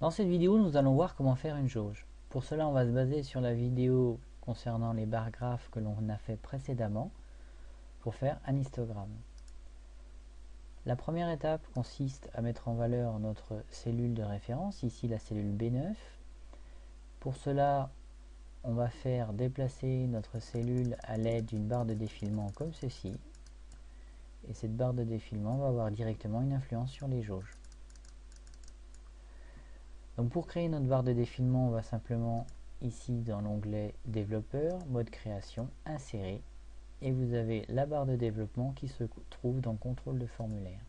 Dans cette vidéo, nous allons voir comment faire une jauge. Pour cela, on va se baser sur la vidéo concernant les barres graphes que l'on a fait précédemment pour faire un histogramme. La première étape consiste à mettre en valeur notre cellule de référence, ici la cellule B9. Pour cela, on va faire déplacer notre cellule à l'aide d'une barre de défilement comme ceci. Et cette barre de défilement va avoir directement une influence sur les jauges. Donc pour créer notre barre de défilement, on va simplement ici dans l'onglet développeur, mode création, insérer, et vous avez la barre de développement qui se trouve dans contrôle de formulaire.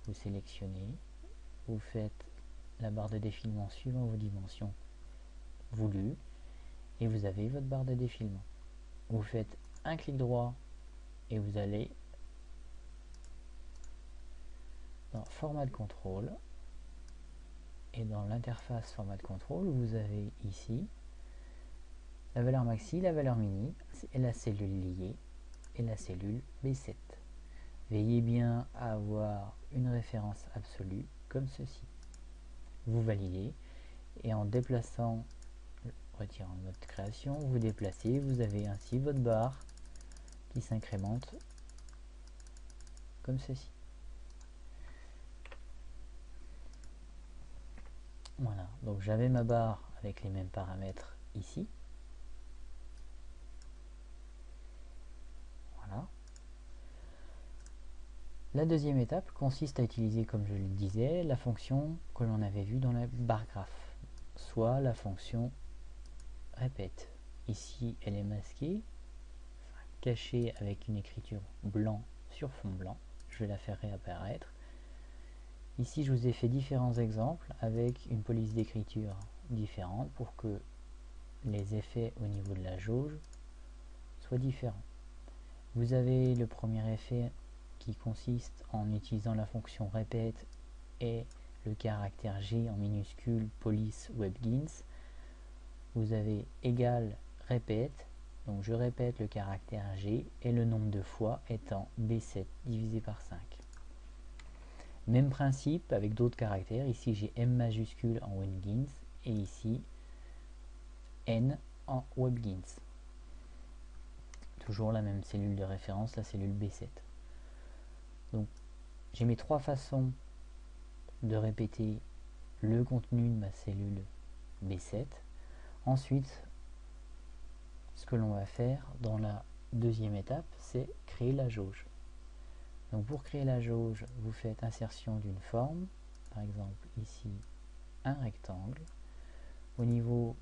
Vous sélectionnez, vous faites la barre de défilement suivant vos dimensions voulues, et vous avez votre barre de défilement. Vous faites un clic droit et vous allez dans format de contrôle, et dans l'interface format de contrôle, vous avez ici la valeur maxi, la valeur mini, et la cellule liée, et la cellule B7. Veillez bien à avoir une référence absolue, comme ceci. Vous validez, et en déplaçant, retirant votre création, vous déplacez, vous avez ainsi votre barre qui s'incrémente, comme ceci. Voilà, donc j'avais ma barre avec les mêmes paramètres ici. Voilà. La deuxième étape consiste à utiliser, comme je le disais, la fonction que l'on avait vue dans la barre graphe, soit la fonction répète. Ici, elle est masquée, cachée avec une écriture blanc sur fond blanc. Je vais la faire réapparaître. Ici, je vous ai fait différents exemples avec une police d'écriture différente pour que les effets au niveau de la jauge soient différents. Vous avez le premier effet qui consiste en utilisant la fonction répète et le caractère G en minuscule police WebGINS. Vous avez égal répète, donc je répète le caractère G et le nombre de fois étant B7 divisé par 5. Même principe avec d'autres caractères, ici j'ai M majuscule en WebGINS et ici N en WebGINS. Toujours la même cellule de référence, la cellule B7. Donc j'ai mes trois façons de répéter le contenu de ma cellule B7. Ensuite, ce que l'on va faire dans la deuxième étape, c'est créer la jauge. Donc pour créer la jauge, vous faites insertion d'une forme, par exemple ici un rectangle. Au niveau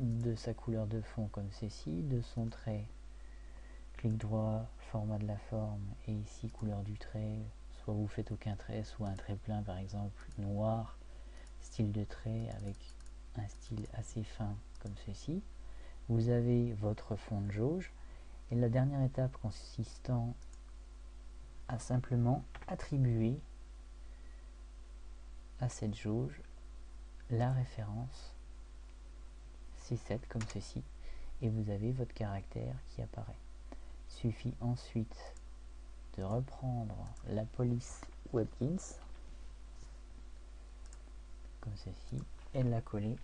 de sa couleur de fond comme ceci, de son trait, clic droit, format de la forme, et ici couleur du trait, soit vous faites aucun trait, soit un trait plein par exemple noir, style de trait avec un style assez fin comme ceci. Vous avez votre fond de jauge, et la dernière étape consistant à simplement attribuer à cette jauge la référence C7 comme ceci, et vous avez votre caractère qui apparaît. Il suffit ensuite de reprendre la police WebGINS comme ceci et de la coller,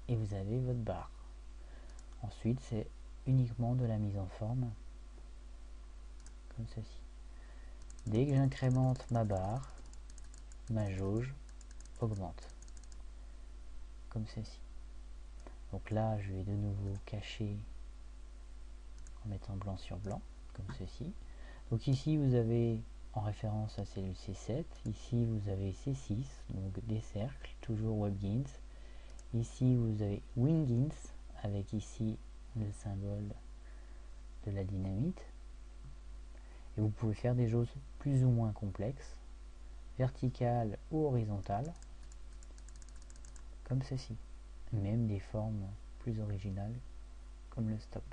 et vous avez votre barre. Ensuite, c'est uniquement de la mise en forme comme ceci. Dès que j'incrémente ma barre, ma jauge augmente comme ceci. Donc là, je vais de nouveau cacher en mettant blanc sur blanc comme ceci. Donc ici, vous avez en référence la cellule C7. Ici, vous avez C6, donc des cercles, toujours WebGINS. Ici, vous avez WinGINS avec ici le symbole de la dynamite. Et vous pouvez faire des choses plus ou moins complexes, verticales ou horizontales, comme ceci. Même des formes plus originales, comme le stop.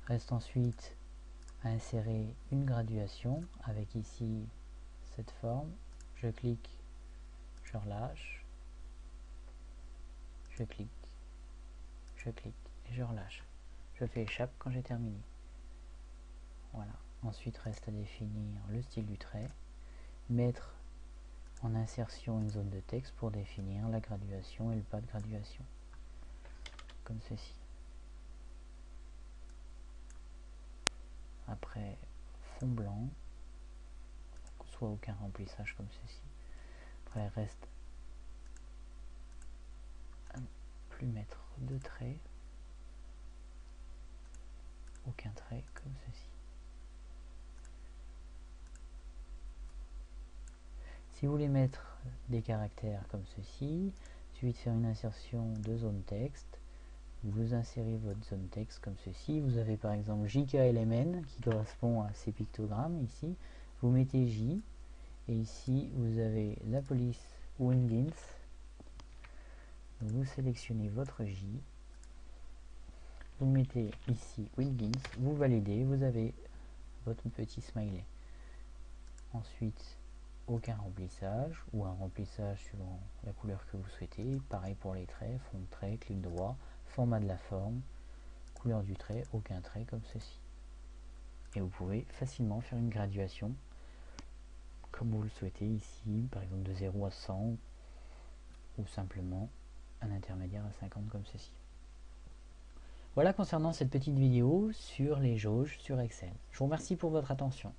Reste ensuite à insérer une graduation avec ici cette forme. Je clique, je relâche, je clique, et je relâche. Je fais échappe quand j'ai terminé. Voilà. Ensuite reste à définir le style du trait. mettre en insertion une zone de texte pour définir la graduation et le pas de graduation, comme ceci. Après, fond blanc, soit aucun remplissage comme ceci. Après, il reste à ne plus mettre de traits, aucun trait comme ceci. Si vous voulez mettre des caractères comme ceci, il suffit de faire une insertion de zone texte. Vous insérez votre zone texte comme ceci. Vous avez par exemple JKLMN qui correspond à ces pictogrammes ici. Vous mettez J et ici vous avez la police Wingins. Vous sélectionnez votre J. Vous mettez ici Wingins. Vous validez. Vous avez votre petit smiley. Ensuite, aucun remplissage ou un remplissage suivant la couleur que vous souhaitez. Pareil pour les traits, fond de trait, clic droit, format de la forme, couleur du trait, aucun trait comme ceci. Et vous pouvez facilement faire une graduation comme vous le souhaitez ici, par exemple de 0 à 100 ou simplement un intermédiaire à 50 comme ceci. Voilà concernant cette petite vidéo sur les jauges sur Excel. Je vous remercie pour votre attention.